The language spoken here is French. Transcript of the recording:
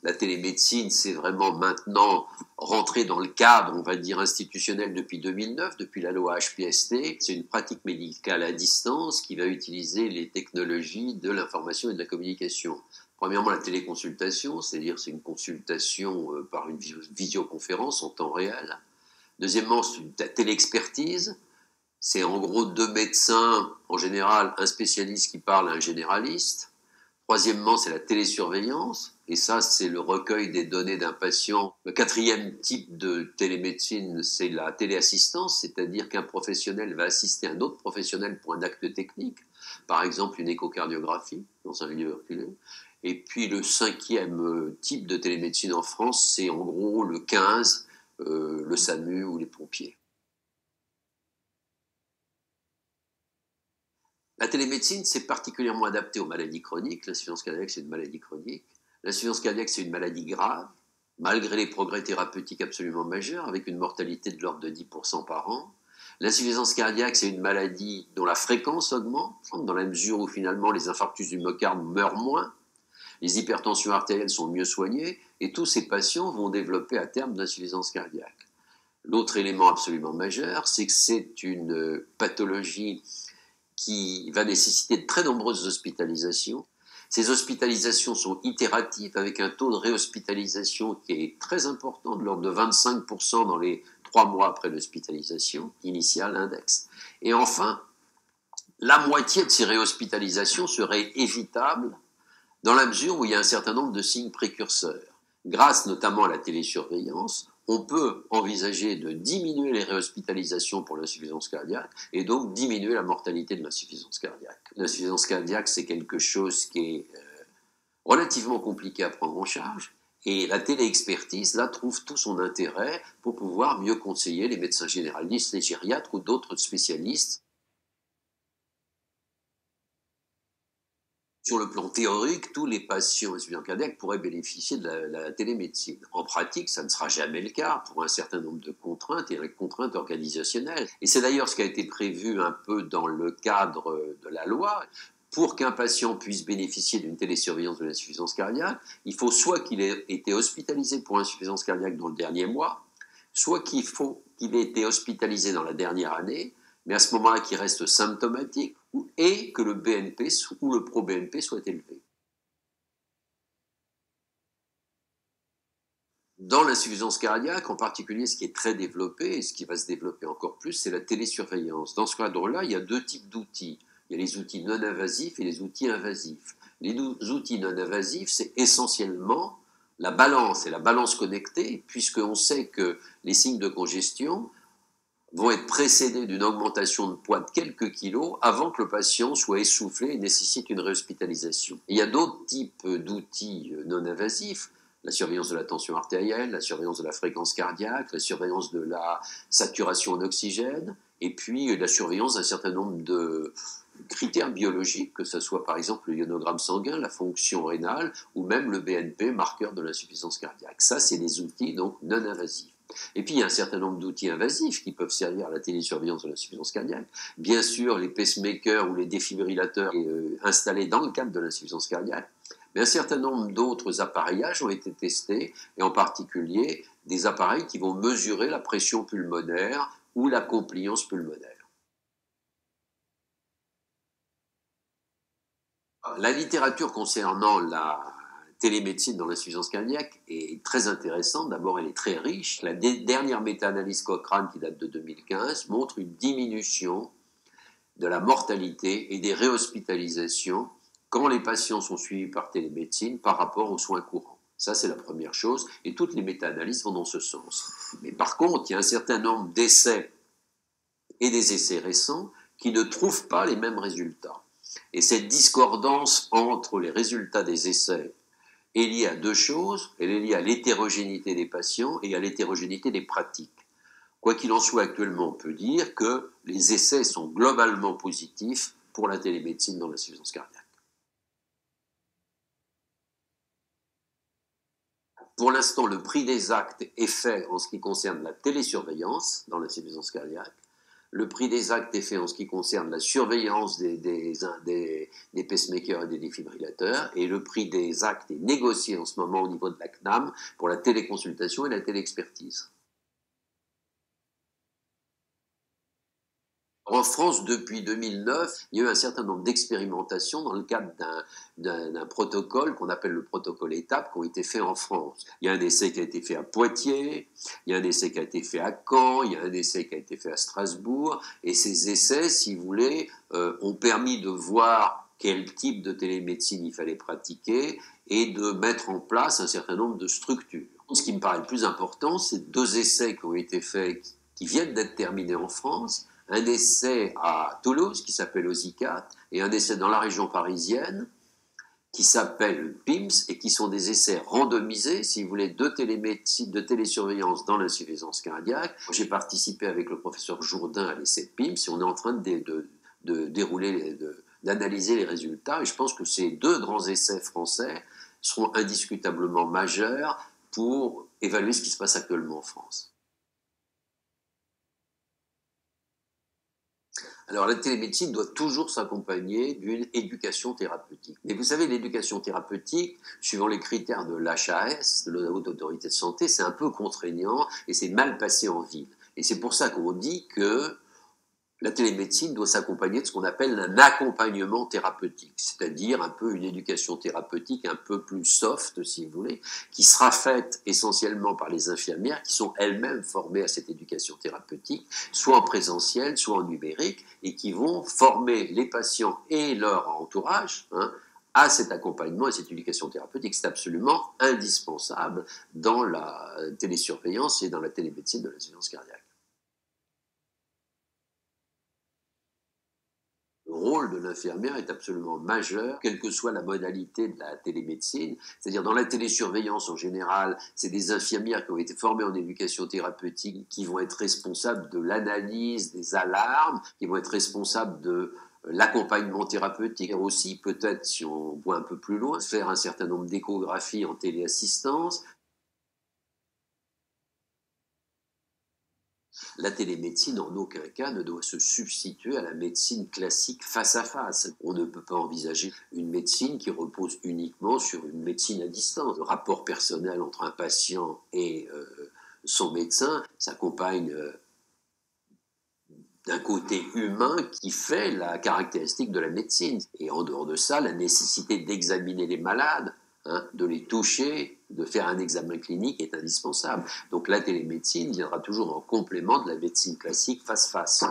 La télémédecine, c'est vraiment maintenant rentré dans le cadre, on va dire, institutionnel depuis 2009, depuis la loi HPST. C'est une pratique médicale à distance qui va utiliser les technologies de l'information et de la communication. Premièrement, la téléconsultation, c'est-à-dire c'est une consultation par une visioconférence en temps réel. Deuxièmement, c'est la téléexpertise. C'est en gros deux médecins, en général un spécialiste qui parle à un généraliste. Troisièmement, c'est la télésurveillance, et ça, c'est le recueil des données d'un patient. Le quatrième type de télémédecine, c'est la téléassistance, c'est-à-dire qu'un professionnel va assister un autre professionnel pour un acte technique, par exemple une échocardiographie dans un lieu reculé. Et puis le cinquième type de télémédecine en France, c'est en gros le 15, le SAMU ou les pompiers. La télémédecine, c'est particulièrement adapté aux maladies chroniques. L'insuffisance cardiaque, c'est une maladie chronique. L'insuffisance cardiaque, c'est une maladie grave, malgré les progrès thérapeutiques absolument majeurs, avec une mortalité de l'ordre de 10% par an. L'insuffisance cardiaque, c'est une maladie dont la fréquence augmente, dans la mesure où finalement les infarctus du myocarde meurent moins, les hypertensions artérielles sont mieux soignées, et tous ces patients vont développer à terme l'insuffisance cardiaque. L'autre élément absolument majeur, c'est que c'est une pathologie qui va nécessiter de très nombreuses hospitalisations. Ces hospitalisations sont itératives avec un taux de réhospitalisation qui est très important, de l'ordre de 25% dans les 3 mois après l'hospitalisation initiale, index. Et enfin, la moitié de ces réhospitalisations seraient évitables dans la mesure où il y a un certain nombre de signes précurseurs. Grâce notamment à la télésurveillance, on peut envisager de diminuer les réhospitalisations pour l'insuffisance cardiaque et donc diminuer la mortalité de l'insuffisance cardiaque. L'insuffisance cardiaque, c'est quelque chose qui est relativement compliqué à prendre en charge et la téléexpertise, là, trouve tout son intérêt pour pouvoir mieux conseiller les médecins généralistes, les gériatres ou d'autres spécialistes. Sur le plan théorique, tous les patients insuffisants cardiaques pourraient bénéficier de la télémédecine. En pratique, ça ne sera jamais le cas pour un certain nombre de contraintes et les contraintes organisationnelles. Et c'est d'ailleurs ce qui a été prévu un peu dans le cadre de la loi. Pour qu'un patient puisse bénéficier d'une télésurveillance de l'insuffisance cardiaque, il faut soit qu'il ait été hospitalisé pour insuffisance cardiaque dans le dernier mois, soit qu'il ait été hospitalisé dans la dernière année, mais à ce moment-là qu'il reste symptomatique, et que le BNP ou le pro-BNP soit élevé. Dans l'insuffisance cardiaque, en particulier, ce qui est très développé, et ce qui va se développer encore plus, c'est la télésurveillance. Dans ce cadre-là, il y a deux types d'outils. Il y a les outils non invasifs et les outils invasifs. Les outils non invasifs, c'est essentiellement la balance et la balance connectée, puisqu'on sait que les signes de congestion vont être précédés d'une augmentation de poids de quelques kilos avant que le patient soit essoufflé et nécessite une réhospitalisation. Il y a d'autres types d'outils non invasifs, la surveillance de la tension artérielle, la surveillance de la fréquence cardiaque, la surveillance de la saturation en oxygène, et puis la surveillance d'un certain nombre de critères biologiques, que ce soit par exemple le ionogramme sanguin, la fonction rénale, ou même le BNP, marqueur de l'insuffisance cardiaque. Ça, c'est des outils donc non invasifs. Et puis, il y a un certain nombre d'outils invasifs qui peuvent servir à la télésurveillance de l'insuffisance cardiaque. Bien sûr, les pacemakers ou les défibrillateurs installés dans le cadre de l'insuffisance cardiaque. Mais un certain nombre d'autres appareillages ont été testés, et en particulier des appareils qui vont mesurer la pression pulmonaire ou la compliance pulmonaire. La littérature concernant la télémédecine dans l'insuffisance cardiaque est très intéressante. D'abord, elle est très riche. La dernière méta-analyse Cochrane, qui date de 2015, montre une diminution de la mortalité et des réhospitalisations quand les patients sont suivis par télémédecine par rapport aux soins courants. Ça, c'est la première chose, et toutes les méta-analyses vont dans ce sens. Mais par contre, il y a un certain nombre d'essais et des essais récents qui ne trouvent pas les mêmes résultats. Et cette discordance entre les résultats des essais est liée à deux choses. Elle est liée à l'hétérogénéité des patients et à l'hétérogénéité des pratiques. Quoi qu'il en soit, actuellement, on peut dire que les essais sont globalement positifs pour la télémédecine dans l'insuffisance cardiaque. Pour l'instant, le prix des actes est fait en ce qui concerne la télésurveillance dans l'insuffisance cardiaque. Le prix des actes est fait en ce qui concerne la surveillance des pacemakers et des défibrillateurs, et le prix des actes est négocié en ce moment au niveau de la CNAM pour la téléconsultation et la téléexpertise. En France, depuis 2009, il y a eu un certain nombre d'expérimentations dans le cadre d'un protocole qu'on appelle le protocole étape, qui ont été faits en France. Il y a un essai qui a été fait à Poitiers, il y a un essai qui a été fait à Caen, il y a un essai qui a été fait à Strasbourg, et ces essais, si vous voulez, ont permis de voir quel type de télémédecine il fallait pratiquer et de mettre en place un certain nombre de structures. Ce qui me paraît le plus important, c'est 2 essais qui ont été faits, qui viennent d'être terminés en France. Un essai à Toulouse qui s'appelle OSICAT et un essai dans la région parisienne qui s'appelle PIMS et qui sont des essais randomisés, si vous voulez, de télémédecine, de télésurveillance dans l'insuffisance cardiaque. J'ai participé avec le professeur Jourdain à l'essai PIMS et on est en train de dérouler, d'analyser les résultats. Et je pense que ces 2 grands essais français seront indiscutablement majeurs pour évaluer ce qui se passe actuellement en France. Alors la télémédecine doit toujours s'accompagner d'une éducation thérapeutique. Mais vous savez, l'éducation thérapeutique, suivant les critères de l'HAS, de la Haute Autorité de Santé, c'est un peu contraignant et c'est mal passé en ville. Et c'est pour ça qu'on dit que la télémédecine doit s'accompagner de ce qu'on appelle un accompagnement thérapeutique, c'est-à-dire un peu une éducation thérapeutique un peu plus soft, si vous voulez, qui sera faite essentiellement par les infirmières qui sont elles-mêmes formées à cette éducation thérapeutique, soit en présentiel, soit en numérique, et qui vont former les patients et leur entourage à cet accompagnement, à cette éducation thérapeutique. C'est absolument indispensable dans la télésurveillance et dans la télémédecine de l'insuffisance cardiaque. Le rôle de l'infirmière est absolument majeur, quelle que soit la modalité de la télémédecine. C'est-à-dire dans la télésurveillance en général, c'est des infirmières qui ont été formées en éducation thérapeutique qui vont être responsables de l'analyse des alarmes, qui vont être responsables de l'accompagnement thérapeutique, et aussi peut-être, si on voit un peu plus loin, faire un certain nombre d'échographies en téléassistance. La télémédecine, en aucun cas, ne doit se substituer à la médecine classique face à face. On ne peut pas envisager une médecine qui repose uniquement sur une médecine à distance. Le rapport personnel entre un patient et son médecin s'accompagne d'un côté humain qui fait la caractéristique de la médecine. Et en dehors de ça, la nécessité d'examiner les malades, de les toucher, de faire un examen clinique est indispensable. Donc la télémédecine viendra toujours en complément de la médecine classique face-face.